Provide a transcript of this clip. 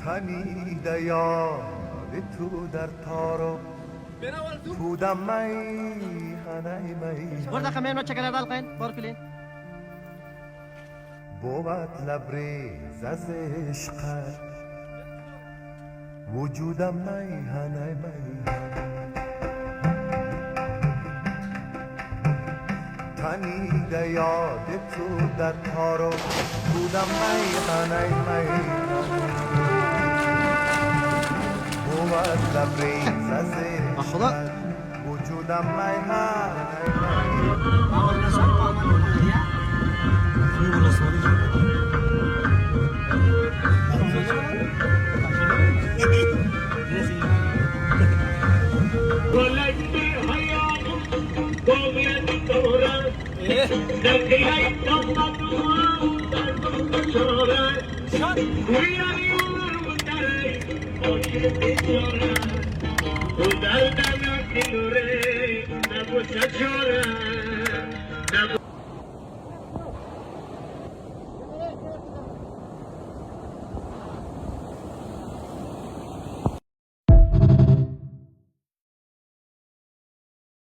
تنیده یاد تو در تارو بودم می هنای می برده خمین و چکر دلقین بار کلین بود لبریز از عشقت وجودم می هنای می تنیده یاد تو در تارو بودم می هنای می بود لبریز از عشقت وجودم می هنای Udal dana kinure, nabu sajora.